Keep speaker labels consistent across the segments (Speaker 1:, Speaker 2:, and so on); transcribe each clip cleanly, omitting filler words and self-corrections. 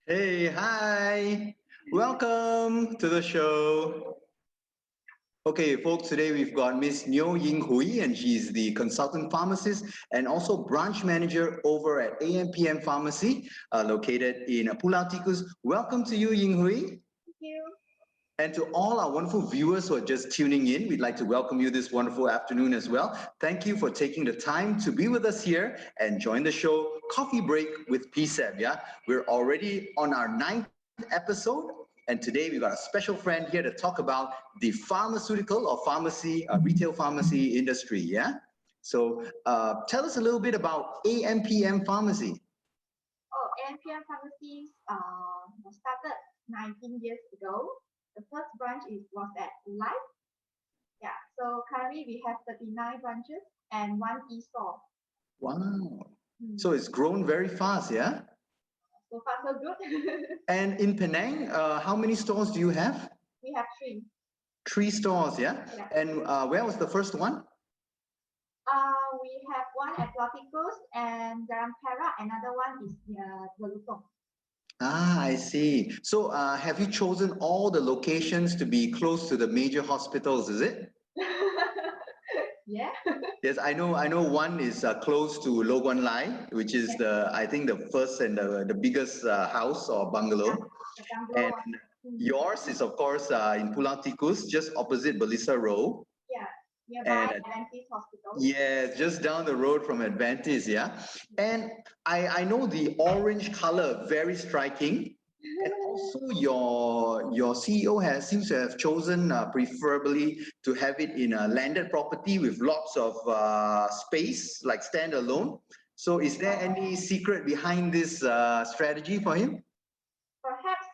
Speaker 1: Hey, hi. Welcome to the show. Okay, folks, today we've got Ms Nyo Ying Hui, and she's the consultant pharmacist and also branch manager over at AMPM Pharmacy, located in Pulau Tikus. Welcome to you, Ying Hui.
Speaker 2: Thank you.
Speaker 1: And to all our wonderful viewers who are just tuning in, we'd like to welcome you this wonderful afternoon as well. Thank you for taking the time to be with us here and join the show Coffee Break with PCEB. Yeah, we're already on our 9th episode, and today we've got a special friend here to talk about the pharmaceutical or pharmacy, retail pharmacy industry. Yeah, so tell us a little bit about AMPM Pharmacy.
Speaker 2: Oh, AMPM Pharmacies was started 19 years ago. The first branch was at Life. Yeah, so currently we have 39 branches and one e-store.
Speaker 1: Wow. So it's grown very fast, yeah?
Speaker 2: So far, so good.
Speaker 1: And in Penang, how many stores do you have?
Speaker 2: We have three.
Speaker 1: 3 stores, yeah?
Speaker 2: Yeah.
Speaker 1: And where was the first one?
Speaker 2: We have one at Pulau Tikus and Garam Perak. Another one is near Lutong.
Speaker 1: Ah, I see. So have you chosen all the locations to be close to the major hospitals, is it?
Speaker 2: Yeah.
Speaker 1: Yes, I know one is close to Lo Guan Lai, which is I think the first and the biggest house or bungalow.
Speaker 2: Yeah,
Speaker 1: And yours is, of course, in Pulau Tikus, just opposite Belisa Road.
Speaker 2: Yeah, nearby Adventist Hospital.
Speaker 1: Yeah, just down the road from Adventist, yeah. And I know the orange color, very striking. And also your CEO seems to have chosen preferably to have it in a landed property with lots of space, like standalone. So is there any secret behind this strategy for him?
Speaker 2: Perhaps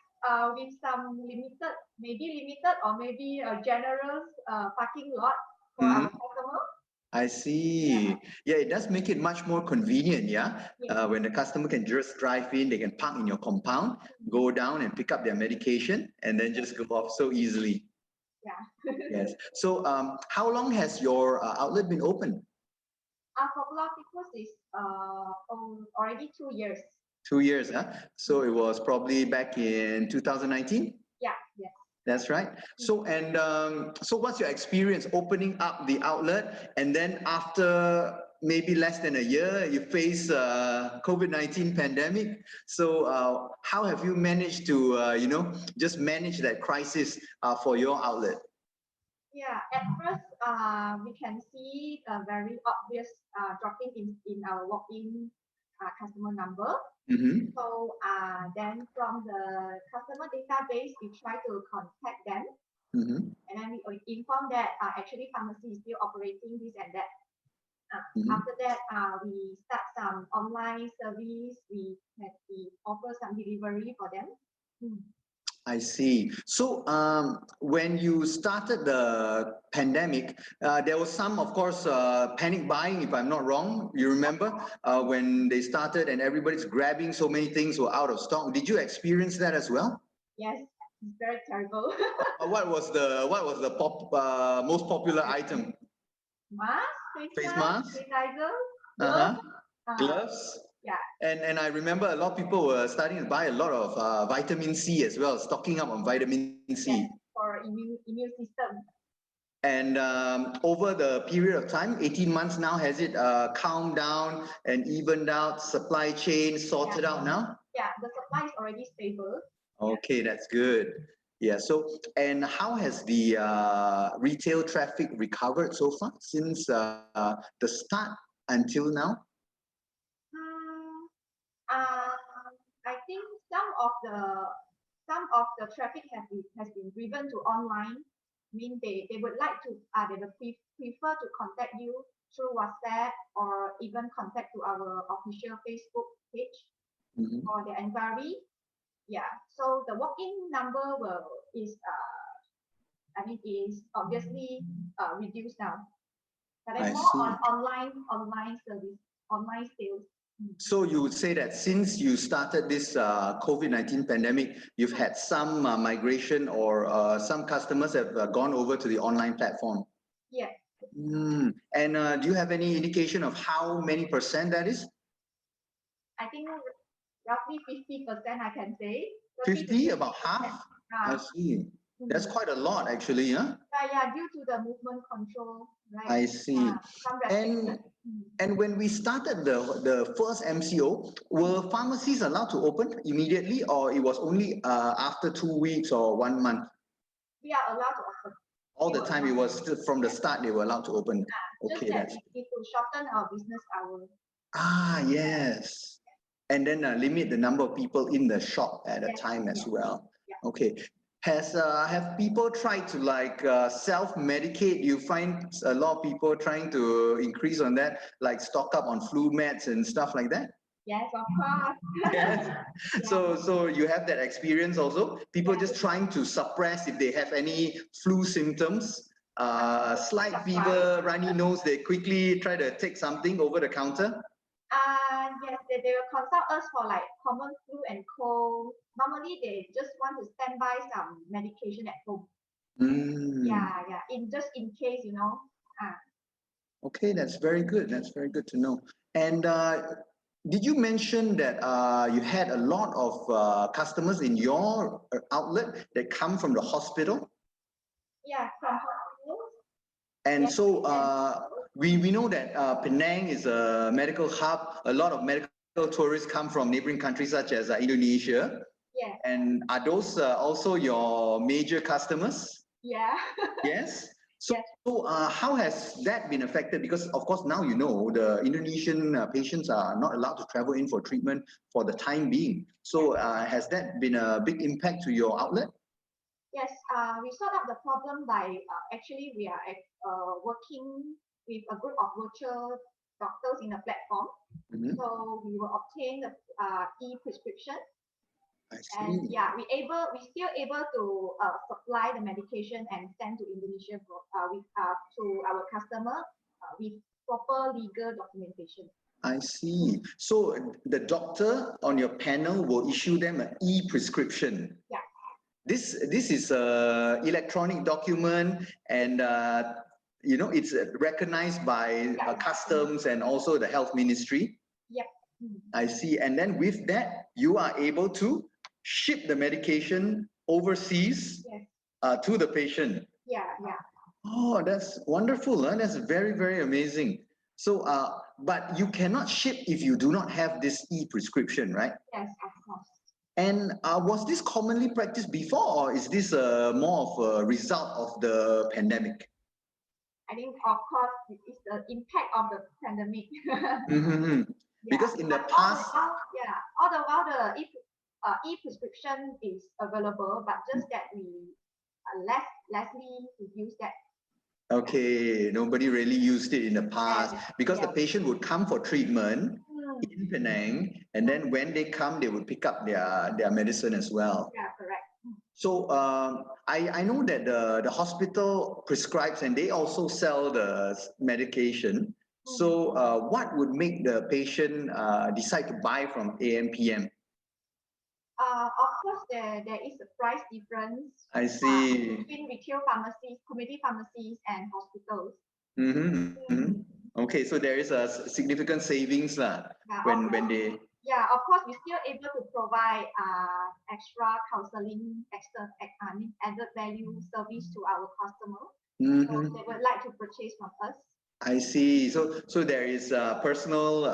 Speaker 2: with some limited or maybe a generous parking lot for our customer.
Speaker 1: I see. Yeah, it does make it much more convenient, yeah? When the customer can just drive in, they can park in your compound, go down and pick up their medication, and then just go off so easily.
Speaker 2: Yeah.
Speaker 1: Yes. So how long has your outlet been open?
Speaker 2: For Pulau Tikus is already 2 years.
Speaker 1: 2 years, huh? So it was probably back in 2019?
Speaker 2: Yeah, yes.
Speaker 1: That's right. So so what's your experience opening up the outlet, and then after maybe less than a year, you face COVID-19 pandemic. So how have you managed to just manage that crisis for your outlet?
Speaker 2: Yeah, at first we can see a very obvious dropping in our walk-in customer number. So then from the customer database, we try to contact them. And then we inform that actually pharmacy is still operating this and that. After that, we start some online service. We offer some delivery for them.
Speaker 1: I see. So when you started the pandemic, there was some, of course, panic buying, if I'm not wrong. You remember when they started and everybody's grabbing so many things were out of stock. Did you experience that as well?
Speaker 2: Yes, it's very terrible.
Speaker 1: What was the most popular item?
Speaker 2: Mask,
Speaker 1: Face mask,
Speaker 2: sanitizer, gloves.
Speaker 1: gloves.
Speaker 2: Yeah.
Speaker 1: And I remember a lot of people were starting to buy a lot of vitamin C as well, stocking up on vitamin C.
Speaker 2: Yes, for immune system.
Speaker 1: And over the period of time, 18 months now, has it calmed down and evened out, supply chain sorted out now?
Speaker 2: Yeah, the supply is already stable.
Speaker 1: Okay, that's good. Yeah, so, and how has the retail traffic recovered so far since the start until now?
Speaker 2: I think some of the traffic has been driven to online. I mean, they would like to they would prefer to contact you through WhatsApp or even contact to our official Facebook page for their inquiry. Yeah, so the walk-in number is obviously reduced now. But then more on online service, online sales.
Speaker 1: So you would say that since you started this COVID-19 pandemic, you've had some migration or some customers have gone over to the online platform?
Speaker 2: Yes.
Speaker 1: And do you have any indication of how many percent that is?
Speaker 2: I think roughly 50%, I can say.
Speaker 1: 50, about half? I
Speaker 2: Uh,
Speaker 1: see. That's quite a lot, actually, huh?
Speaker 2: yeah, due to the movement control, right?
Speaker 1: I see.
Speaker 2: Some
Speaker 1: And
Speaker 2: restrictions.
Speaker 1: and when we started the first MCO, were pharmacies allowed to open immediately, or it was only after 2 weeks or 1 month?
Speaker 2: We are allowed to open.
Speaker 1: All the time, it was still, from the start they were allowed to open.
Speaker 2: Just
Speaker 1: Okay,
Speaker 2: that
Speaker 1: that's
Speaker 2: it will shorten our business hours.
Speaker 1: yes, and then limit the number of people in the shop at a time as well.
Speaker 2: Yeah.
Speaker 1: Okay. Have people tried to like self-medicate? You find a lot of people trying to increase on that, like stock up on flu meds and stuff like that?
Speaker 2: Yes, of course.
Speaker 1: Yes. So you have that experience also? People just
Speaker 2: Yes.
Speaker 1: trying to suppress if they have any flu symptoms, slight
Speaker 2: Supply.
Speaker 1: fever, runny nose, they quickly try to take something over the counter?
Speaker 2: Yes, they will consult us for like common flu and cold. Normally, they just want to stand by some medication at home. Yeah, just in case, you know.
Speaker 1: Okay, that's very good. That's very good to know. And did you mention that you had a lot of customers in your outlet that come from the hospital?
Speaker 2: Yeah, from hospitals.
Speaker 1: And
Speaker 2: Yes,
Speaker 1: so we know that Penang is a medical hub. A lot of medical tourists come from neighboring countries such as Indonesia.
Speaker 2: Yeah.
Speaker 1: And are those also your major customers?
Speaker 2: Yeah.
Speaker 1: Yes. So how has that been affected? Because of course now you know the Indonesian patients are not allowed to travel in for treatment for the time being. So has that been a big impact to your outlet?
Speaker 2: Yes, we sort out the problem by actually we are working with a group of virtual doctors in a platform. So we will obtain the e-prescription.
Speaker 1: I see.
Speaker 2: And we still able to supply the medication and send to Indonesia to our customer with proper legal documentation.
Speaker 1: I see. So the doctor on your panel will issue them an e-prescription.
Speaker 2: Yeah.
Speaker 1: This is a electronic document, and you know it's recognized by customs and also the health ministry.
Speaker 2: Yep.
Speaker 1: I see. And then with that, you are able to ship the medication overseas to the patient.
Speaker 2: Yeah.
Speaker 1: Oh, that's wonderful. Huh? That's very, very amazing. So, but you cannot ship if you do not have this e-prescription, right?
Speaker 2: Yes, of course.
Speaker 1: And was this commonly practiced before, or is this more of a result of the pandemic?
Speaker 2: I think, of course, it's the impact of the pandemic.
Speaker 1: Because in the past,
Speaker 2: all the while the e-prescription is available, but just that we lessly use that.
Speaker 1: Okay, nobody really used it in the past because the patient would come for treatment in Penang, and then when they come, they would pick up their medicine as well.
Speaker 2: Yeah, correct.
Speaker 1: So I know that the hospital prescribes and they also sell the medication. So what would make the patient decide to buy from AMPM?
Speaker 2: Of course, there is a price difference.
Speaker 1: I see.
Speaker 2: Between retail pharmacies, community pharmacies, and hospitals.
Speaker 1: Okay, so there is a significant savings when they.
Speaker 2: Yeah, of course, we're still able to provide extra counseling, added value service to our customer. So they would like to purchase from us.
Speaker 1: I see. So there is personal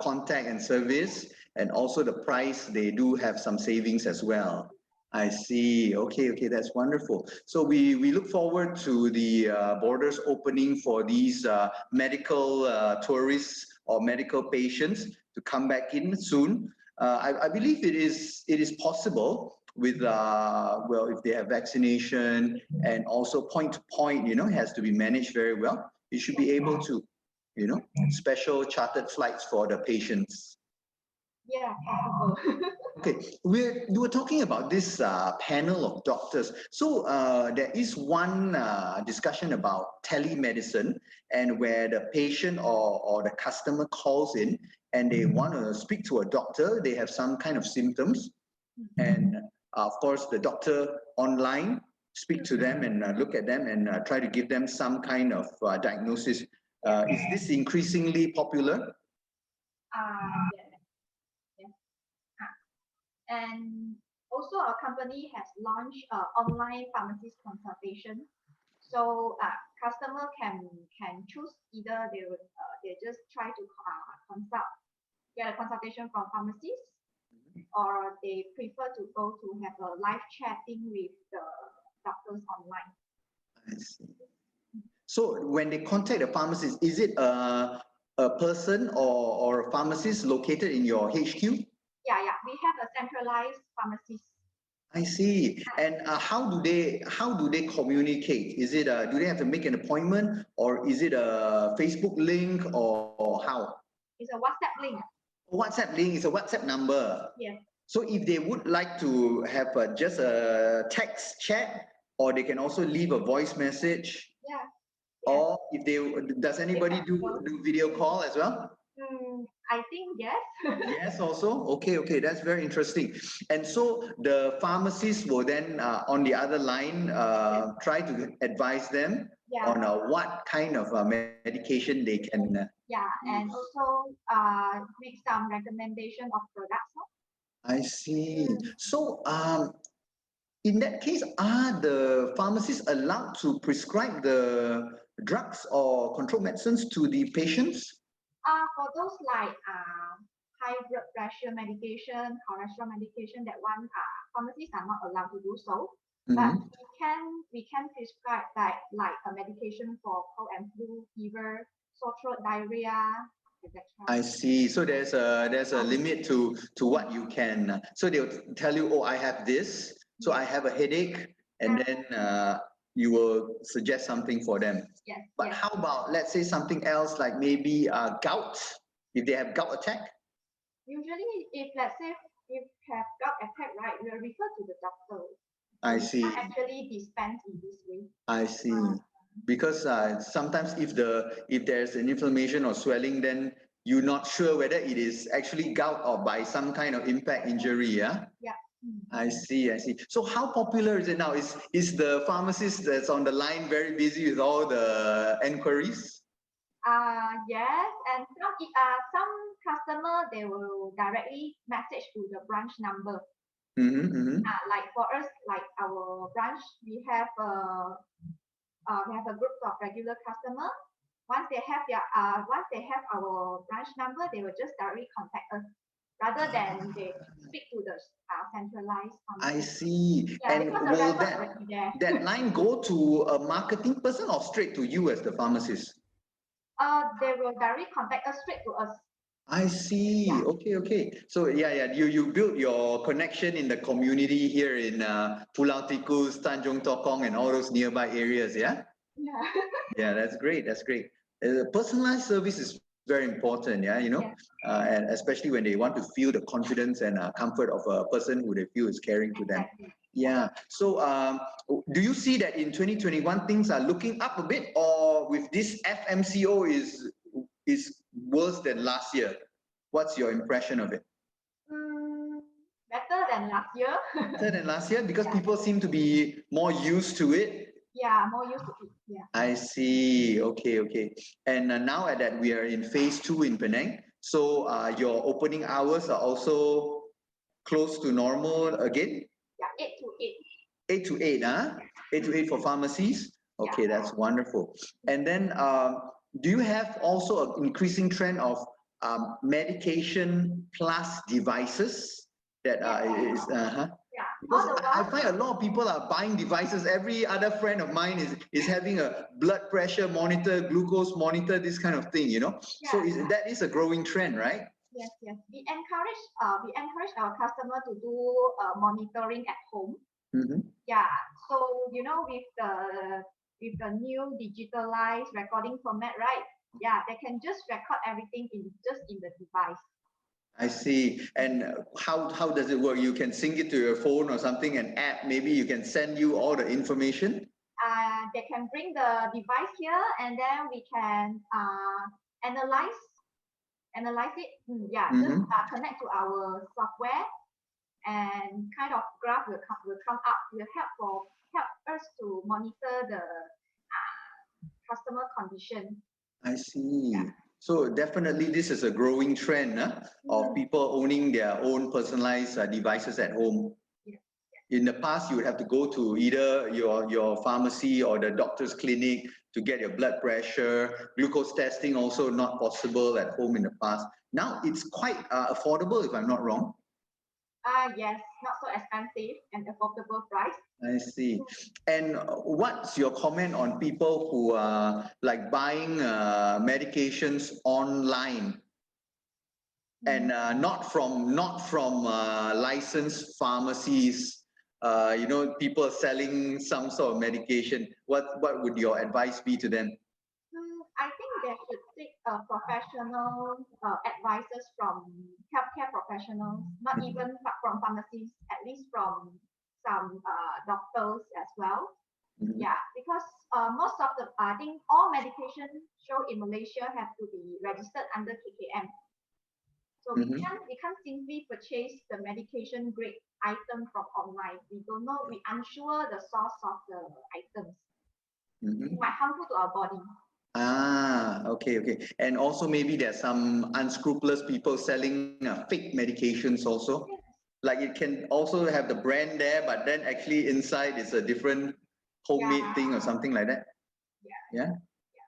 Speaker 1: contact and service, and also the price, they do have some savings as well. I see. Okay, that's wonderful. So we look forward to the borders opening for these medical tourists or medical patients to come back in soon. I believe it is possible with well, if they have vaccination and also point to point, you know, it has to be managed very well. You should be able to, you know, special chartered flights for the patients.
Speaker 2: Yeah, possible.
Speaker 1: Okay, we were talking about this panel of doctors. So there is one discussion about telemedicine, and where the patient or the customer calls in and they want to speak to a doctor, they have some kind of symptoms, and of course the doctor online speak to them and look at them and try to give them some kind of diagnosis. Is this increasingly popular?
Speaker 2: And also our company has launched online pharmacist consultation. So customer can choose either they just try to get a consultation from pharmacist, or they prefer to go to have a live chatting with the doctors online.
Speaker 1: I see. So when they contact a pharmacist, is it a person or a pharmacist located in your HQ?
Speaker 2: Yeah, we have a centralized pharmacist.
Speaker 1: I see. And how do they communicate? Is it do they have to make an appointment, or is it a Facebook link, or how?
Speaker 2: It's a WhatsApp link.
Speaker 1: WhatsApp link is a WhatsApp number.
Speaker 2: Yes.
Speaker 1: So if they would like to have just a text chat, or they can also leave a voice message.
Speaker 2: Yeah.
Speaker 1: Or if does anybody do video call as well?
Speaker 2: I think yes.
Speaker 1: Yes, also. Okay, that's very interesting. And so the pharmacist will then, on the other line, try to advise them on what kind of medication they can.
Speaker 2: And also make some recommendation of products.
Speaker 1: I see. So, in that case, are the pharmacists allowed to prescribe the drugs or controlled medicines to the patients?
Speaker 2: For those like high blood pressure medication, cholesterol medication, that one pharmacists are not allowed to do so. But we can prescribe like a medication for cold and flu, fever, sore throat, diarrhea, etc.
Speaker 1: I see. So there's a limit to what you can. So they'll tell you, oh, I have this, so I have a headache, and then you will suggest something for them.
Speaker 2: Yes.
Speaker 1: But how about, let's say, something else like maybe gout, if they have gout attack?
Speaker 2: Usually, if let's say if have gout attack, right, we'll refer to the doctor.
Speaker 1: I see.
Speaker 2: We can't actually dispense in this way.
Speaker 1: I see. Because sometimes if there's an inflammation or swelling, then you're not sure whether it is actually gout or by some kind of impact injury, yeah?
Speaker 2: Yeah.
Speaker 1: I see. So how popular is it now? Is the pharmacist that's on the line very busy with all the enquiries?
Speaker 2: Yes, and some customer, they will directly message to the branch number. Like for us, like our branch, we have a group of regular customer. Once they have our branch number, they will just directly contact us rather than they speak to the centralized pharmacy.
Speaker 1: I see.
Speaker 2: Yeah,
Speaker 1: and will that line go to a marketing person or straight to you as the pharmacist?
Speaker 2: They will directly contact us straight to us.
Speaker 1: I see. Okay. So you built your connection in the community here in Pulau Tikus, Tanjung Tokong, and all those nearby areas, yeah?
Speaker 2: Yeah.
Speaker 1: Yeah, that's great. Personalized service is very important, and especially when they want to feel the confidence and comfort of a person who they feel is caring to them.
Speaker 2: Exactly.
Speaker 1: Yeah. So, do you see that in 2021 things are looking up a bit, or with this FMCO is worse than last year? What's your impression of it?
Speaker 2: Better than last year.
Speaker 1: Better than last year because people seem to be more used to it.
Speaker 2: Yeah, more used to it. Yeah.
Speaker 1: I see. Okay. And now that we are in phase 2 in Penang, so your opening hours are also close to normal again?
Speaker 2: Yeah, 8 to 8.
Speaker 1: 8 to 8, huh? 8 to 8 for pharmacies? Okay, that's wonderful. And then do you have also an increasing trend of medication plus devices that is because I find a lot of people are buying devices. Every other friend of mine is having a blood pressure monitor, glucose monitor, this kind of thing, So that is a growing trend, right?
Speaker 2: Yes. We encourage our customer to do monitoring at home. Yeah. So with the new digitalized recording format, right? Yeah, they can just record everything in the device.
Speaker 1: I see. And how does it work? You can sync it to your phone or something, an app, maybe you can send you all the information?
Speaker 2: They can bring the device here and then we can analyze it. Just connect to our software and kind of graph will come up, will help us to monitor the customer condition.
Speaker 1: I see. So definitely this is a growing trend of people owning their own personalized devices at home. In the past, you would have to go to either your pharmacy or the doctor's clinic to get your blood pressure. Glucose testing also not possible at home in the past. Now it's quite affordable, if I'm not wrong.
Speaker 2: Yes, not so expensive and affordable price.
Speaker 1: I see. And what's your comment on people who are like buying medications online and not from licensed pharmacies? You know, people selling some sort of medication. What would your advice be to them?
Speaker 2: I think they should seek professional advices from healthcare professionals, not even from pharmacists, at least from some doctors as well. Yeah, because most of the, I think all medication shown in Malaysia have to be registered under KKM. So we can't simply purchase the medication grade item from online. We don't know, we unsure the source of the items. It might harmful to our body.
Speaker 1: Okay. And also maybe there's some unscrupulous people selling fake medications also.
Speaker 2: Yes.
Speaker 1: Like it can also have the brand there, but then actually inside is a different homemade thing or something like that. Yeah.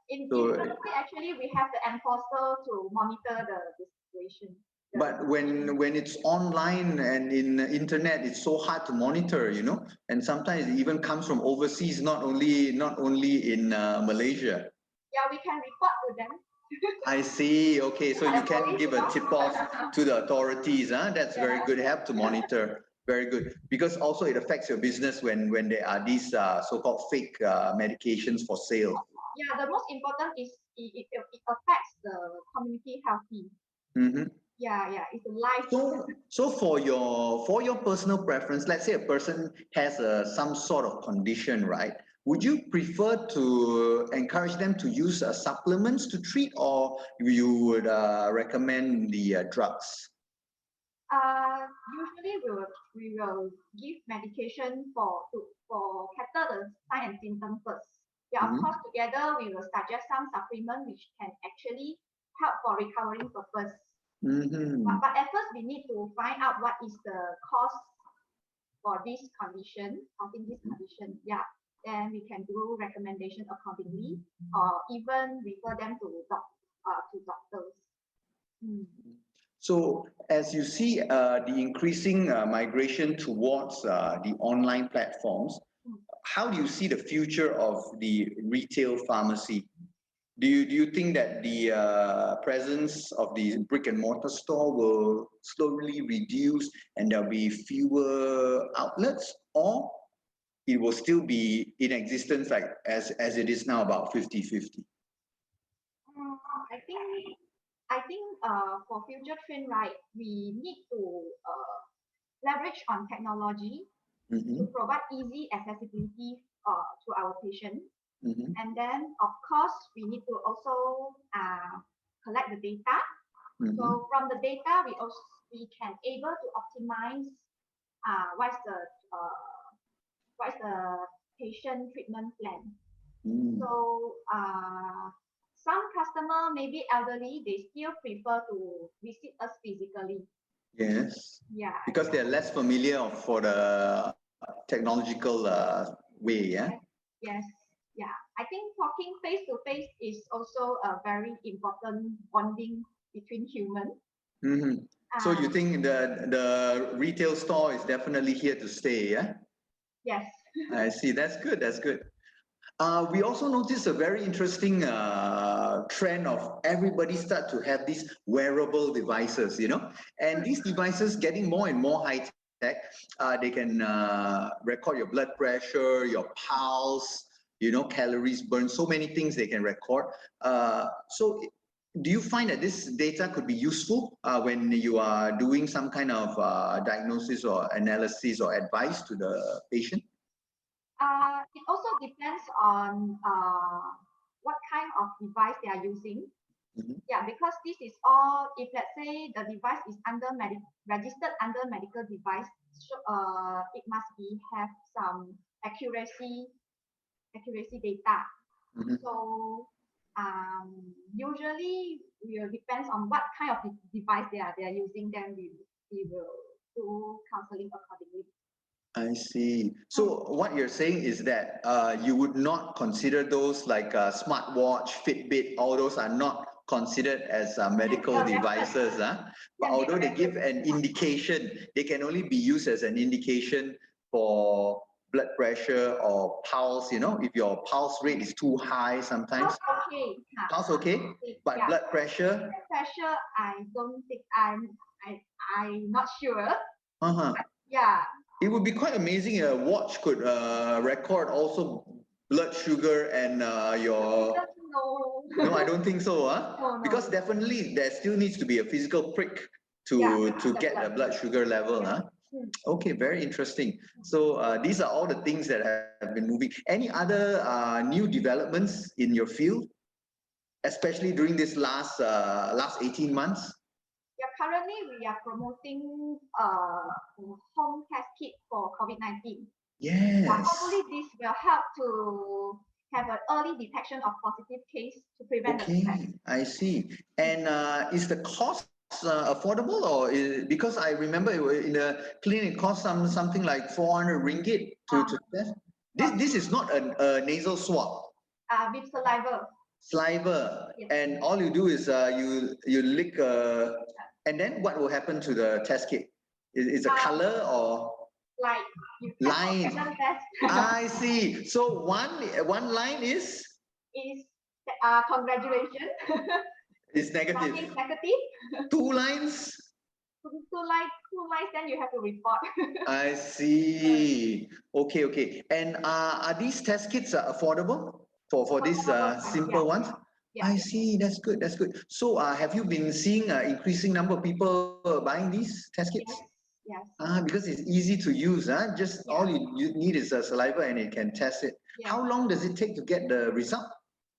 Speaker 2: In pharmacy, actually, we have the enforcer to monitor the situation.
Speaker 1: But when it's online and in the internet, it's so hard to monitor, you know, and sometimes it even comes from overseas, not only in Malaysia.
Speaker 2: Yeah, we can report to them.
Speaker 1: I see. Okay, so you can give a tip off to the authorities. That's very good. Have to monitor. Very good, because also it affects your business when there are these so-called fake medications for sale.
Speaker 2: Yeah, the most important is it affects the community healthy. Yeah, it's a life.
Speaker 1: So for your personal preference, let's say a person has some sort of condition, right? Would you prefer to encourage them to use supplements to treat, or you would recommend the drugs?
Speaker 2: Usually we will give medication for capture the sign and symptom first. Yeah, of course, together we will suggest some supplement which can actually help for recovering purpose. But at first we need to find out what is the cause for this condition, causing this condition. Yeah, then we can do recommendation accordingly, or even refer them to doctors.
Speaker 1: So as you see the increasing migration towards the online platforms, how do you see the future of the retail pharmacy? Do you think that the presence of the brick and mortar store will slowly reduce and there'll be fewer outlets, or it will still be in existence like as it is now, about 50-50?
Speaker 2: I think for future trend, right, we need to leverage on technology to provide easy accessibility to our patients. And then, of course, we need to also collect the data. So from the data, we can able to optimize what's the patient treatment plan. So some customer, maybe elderly, they still prefer to visit us physically.
Speaker 1: Yes.
Speaker 2: Yeah.
Speaker 1: Because they're less familiar for the technological way, yeah?
Speaker 2: Yes. Yeah. I think talking face to face is also a very important bonding between humans.
Speaker 1: So you think the retail store is definitely here to stay, yeah?
Speaker 2: Yes.
Speaker 1: I see. That's good. We also noticed a very interesting trend of everybody start to have these wearable devices, you know, and these devices getting more and more high tech. They can record your blood pressure, your pulse, you know, calories burned, so many things they can record. So do you find that this data could be useful when you are doing some kind of diagnosis or analysis or advice to the patient?
Speaker 2: It also depends on what kind of device they are using. Yeah, because this is all, if let's say the device is registered under medical device, so, it must have some accuracy data. So usually will depends on what kind of device they are using. Then we will do counseling accordingly.
Speaker 1: I see. So what you're saying is that you would not consider those like smartwatch, Fitbit, all those are not considered as medical devices. But although they give an indication, they can only be used as an indication for blood pressure or pulse, you know, if your pulse rate is too high sometimes.
Speaker 2: Okay.
Speaker 1: Pulse okay, but blood pressure?
Speaker 2: Blood pressure, I don't think I'm not sure. Yeah.
Speaker 1: It would be quite amazing a watch could record also blood sugar and your... No, I don't think so.
Speaker 2: No.
Speaker 1: Because definitely there still needs to be a physical prick to get the blood sugar level. Okay, very interesting. So these are all the things that have been moving. Any other new developments in your field, especially during this last 18 months?
Speaker 2: Yeah, currently we are promoting home test kit for COVID-19.
Speaker 1: Yes.
Speaker 2: Hopefully this will help to have an early detection of positive case to prevent the spread.
Speaker 1: I see. And is the cost affordable, or because I remember in the clinic cost something like 400 ringgit to test? This is not a nasal swab.
Speaker 2: With saliva.
Speaker 1: Saliva, yes. And all you do is you lick, and then what will happen to the test kit? Is a color or
Speaker 2: like
Speaker 1: line? I see. So one line is
Speaker 2: congratulations.
Speaker 1: It's negative.
Speaker 2: Negative.
Speaker 1: Two lines.
Speaker 2: Two lines, then you have to report.
Speaker 1: I see. Okay. And are these test kits affordable for these simple ones? Yeah. I see. That's good. So have you been seeing an increasing number of people buying these test kits?
Speaker 2: Yes.
Speaker 1: Because it's easy to use. Just all you need is a saliva and it can test it. Yeah. How long does it take to get the result?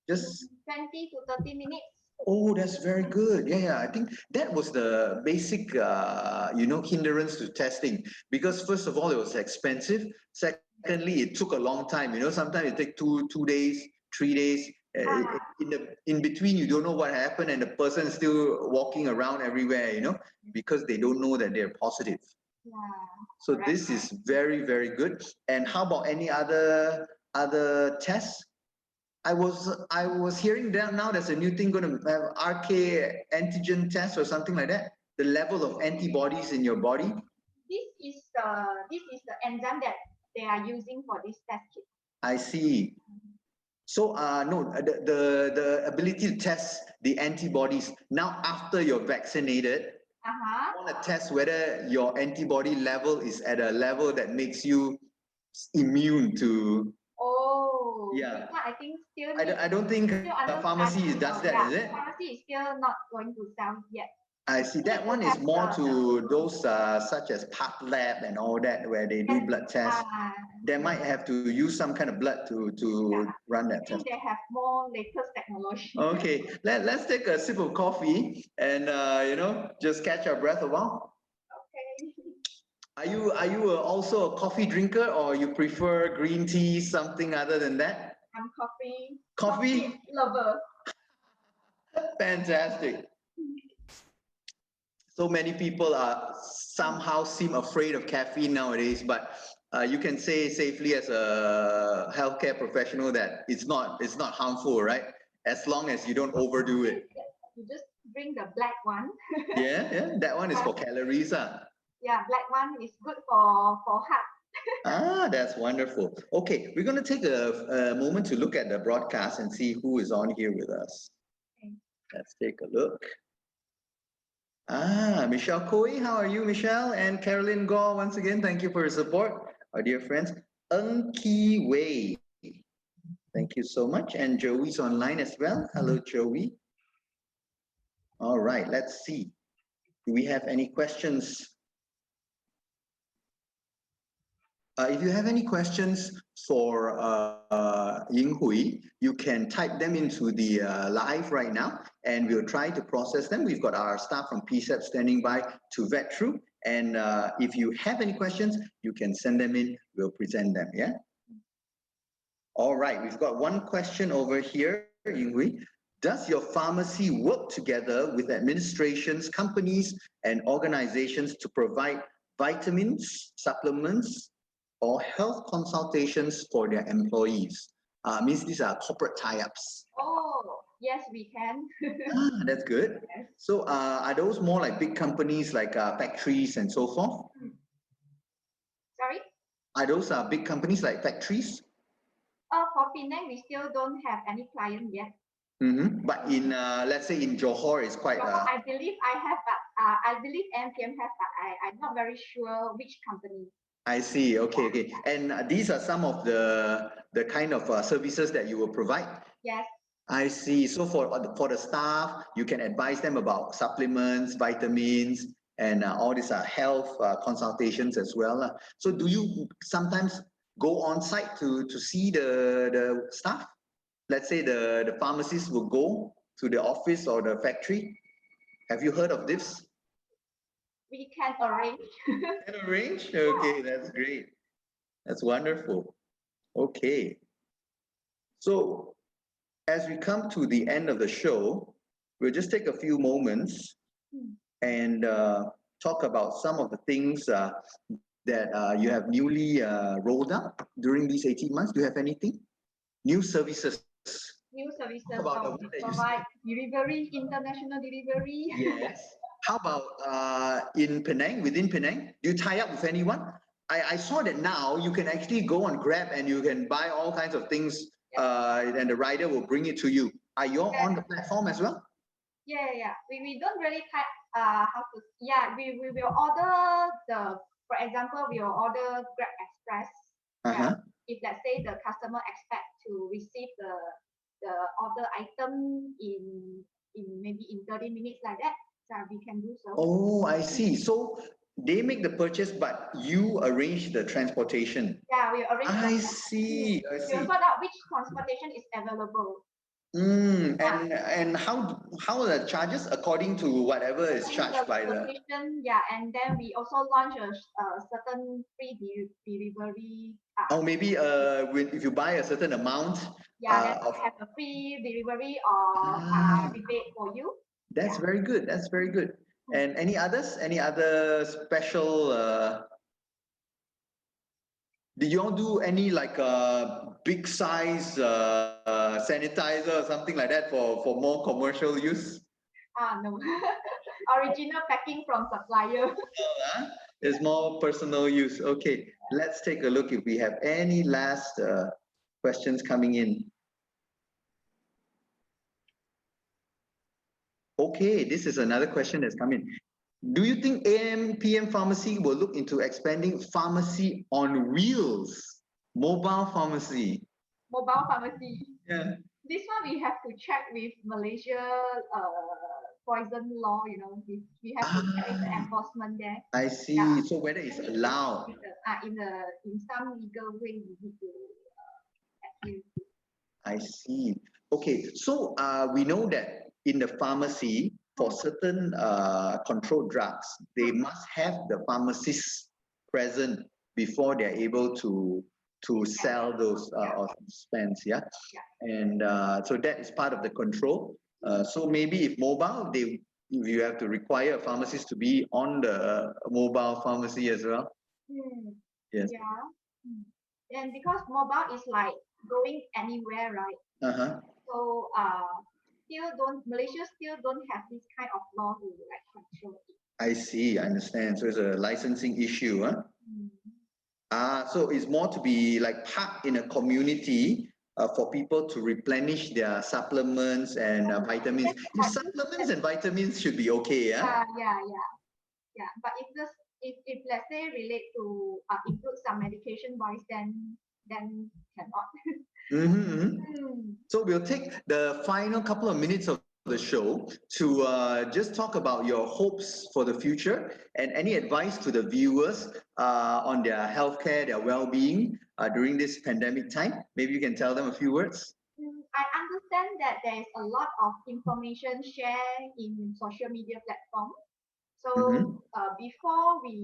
Speaker 1: Just
Speaker 2: 20 to 30 minutes.
Speaker 1: Oh, that's very good. Yeah. I think that was the basic, hindrance to testing, because first of all, it was expensive. Secondly, it took a long time. Sometimes it takes two days, 3 days. In between, you don't know what happened, and the person is still walking around everywhere. Because they don't know that they're positive.
Speaker 2: Yeah.
Speaker 1: So this is very, very good. And how about any other tests? I was hearing that now there's a new thing going to have RK antigen test or something like that. The level of antibodies in your body.
Speaker 2: This is the enzyme that they are using for this test kit.
Speaker 1: I see. So no, the ability to test the antibodies now after you're vaccinated. I want to test whether your antibody level is at a level that makes you immune to. Yeah.
Speaker 2: I think still.
Speaker 1: I don't think the pharmacy does that, is it?
Speaker 2: Pharmacy is still not going to sell yet.
Speaker 1: I see. That one is more to those such as Path Lab and all that, where they do blood tests. They might have to use some kind of blood to run that test.
Speaker 2: They have more latest technology.
Speaker 1: Okay, let's take a sip of coffee and just catch our breath a while.
Speaker 2: Okay.
Speaker 1: Are you also a coffee drinker, or you prefer green tea, something other than that?
Speaker 2: I'm coffee.
Speaker 1: Coffee
Speaker 2: lover.
Speaker 1: Fantastic. So many people somehow seem afraid of caffeine nowadays, but you can say safely as a healthcare professional that it's not harmful, right? As long as you don't overdo it.
Speaker 2: You just drink the black one.
Speaker 1: Yeah, that one is for calories.
Speaker 2: Yeah, black one is good for heart.
Speaker 1: That's wonderful. Okay, we're going to take a moment to look at the broadcast and see who is on here with us. Okay. Let's take a look. Michelle Koi, how are you, Michelle? And Carolyn Gore, once again, thank you for your support. Our dear friends, Ng Ki Wei, thank you so much. And Joey's online as well. Hello, Joey. All right, let's see. Do we have any questions? If you have any questions for Ying Hui, you can type them into the live right now, and we'll try to process them. We've got our staff from PCEB standing by to vet through. And if you have any questions, you can send them in. We'll present them, yeah? All right, we've got one question over here, Ying Hui. Does your pharmacy work together with administrations, companies, and organizations to provide vitamins, supplements, or health consultations for their employees? Means these are corporate tie-ups.
Speaker 2: Oh, yes, we can.
Speaker 1: That's good.
Speaker 2: Yes.
Speaker 1: So are those more like big companies like factories and so forth?
Speaker 2: Sorry?
Speaker 1: Are those big companies like factories?
Speaker 2: For Penang, we still don't have any client yet.
Speaker 1: But in, let's say in Johor, it's quite...
Speaker 2: I believe I have, but I believe MPM has, but I'm not very sure which company.
Speaker 1: I see. Okay, okay. And these are some of the kind of services that you will provide?
Speaker 2: Yes.
Speaker 1: I see. So for the staff, you can advise them about supplements, vitamins, and all these health consultations as well. So do you sometimes go on site to see the staff? Let's say the pharmacist will go to the office or the factory. Have you heard of this?
Speaker 2: We can arrange.
Speaker 1: Can arrange? Okay, that's great. That's wonderful. Okay. So as we come to the end of the show, we'll just take a few moments and talk about some of the things that you have newly rolled out during these 18 months. Do you have anything? New services.
Speaker 2: New services.
Speaker 1: About
Speaker 2: we provide delivery, international delivery.
Speaker 1: Yes. How about in Penang, within Penang? Do you tie up with anyone? I saw that now you can actually go on Grab and you can buy all kinds of things and the rider will bring it to you. Are you on the platform as well?
Speaker 2: Yeah. We don't really type how to, we will order for example, we will order Grab Express. If let's say the customer expect to receive the order item in maybe in 30 minutes like that, so we can do so.
Speaker 1: Oh, I see. So they make the purchase, but you arrange the transportation.
Speaker 2: Yeah, we arrange.
Speaker 1: I see.
Speaker 2: We will sort out which transportation is available.
Speaker 1: And how are the charges according to whatever is charged by the...
Speaker 2: Yeah, and then we also launch a certain free delivery.
Speaker 1: Or maybe if you buy a certain amount.
Speaker 2: Yeah, then we have a free delivery or rebate for you.
Speaker 1: That's very good. That's very good. And any others? Any other special? Did you all do any like big size sanitizer or something like that for more commercial use?
Speaker 2: No. Original packing from supplier.
Speaker 1: It's more personal use. Okay, let's take a look if we have any last questions coming in. Okay, this is another question that's come in. Do you think AMPM Pharmacy will look into expanding pharmacy on wheels, mobile pharmacy?
Speaker 2: Mobile pharmacy.
Speaker 1: Yeah.
Speaker 2: This one we have to check with Malaysia poison law. You know, we have to check with the enforcement there.
Speaker 1: I see. Yeah. So whether it's allowed
Speaker 2: in some legal way, we need to appeal.
Speaker 1: I see. Okay, so we know that in the pharmacy, for certain controlled drugs, they must have the pharmacist present before they're able to sell those or dispense, yeah? And so that is part of the control. So maybe if mobile, you have to require a pharmacist to be on the mobile pharmacy as well. Yes.
Speaker 2: Yeah. And because mobile is like going anywhere, right? So Malaysia still don't have this kind of law to like control it.
Speaker 1: I see, I understand. So it's a licensing issue, huh? So it's more to be like parked in a community for people to replenish their supplements and vitamins. If supplements and vitamins should be okay, yeah?
Speaker 2: Yeah. But if let's say relate to include some medication wise, then cannot.
Speaker 1: So we'll take the final couple of minutes of the show to just talk about your hopes for the future and any advice to the viewers on their healthcare, their well-being during this pandemic time. Maybe you can tell them a few words.
Speaker 2: I understand that there is a lot of information shared in social media platforms. So before we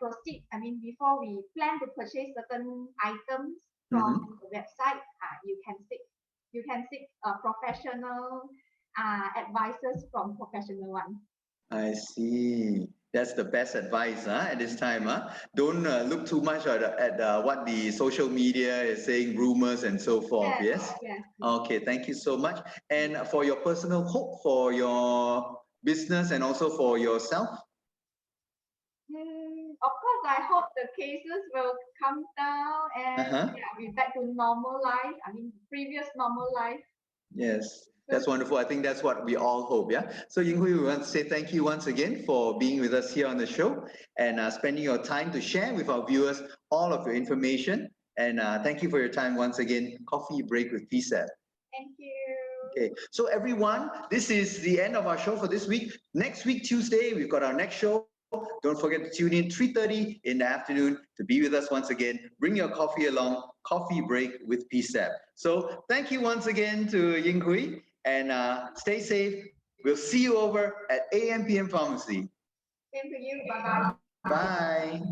Speaker 2: proceed, before we plan to purchase certain items, from the website. You can seek professional advices from professional ones.
Speaker 1: I see. That's the best advice at this time. Don't look too much at what the social media is saying, rumors and so forth. Yes?
Speaker 2: Yes.
Speaker 1: Okay, thank you so much. And for your personal hope for your business and also for yourself?
Speaker 2: Of course, I hope the cases will come down and we're back to normal life. I mean, previous normal life.
Speaker 1: Yes, that's wonderful. I think that's what we all hope, yeah? So Ying Hui, we want to say thank you once again for being with us here on the show and spending your time to share with our viewers all of your information. And thank you for your time once again. Coffee Break with PCEB.
Speaker 2: Thank you.
Speaker 1: Okay, so everyone, this is the end of our show for this week. Next week, Tuesday, we've got our next show. Don't forget to tune in 3:30 in the afternoon to be with us once again. Bring your coffee along, Coffee Break with PCEB. So thank you once again to Ying Hui and stay safe. We'll see you over at AM/PM Pharmacy.
Speaker 2: Same to you. Bye-bye.
Speaker 1: Bye.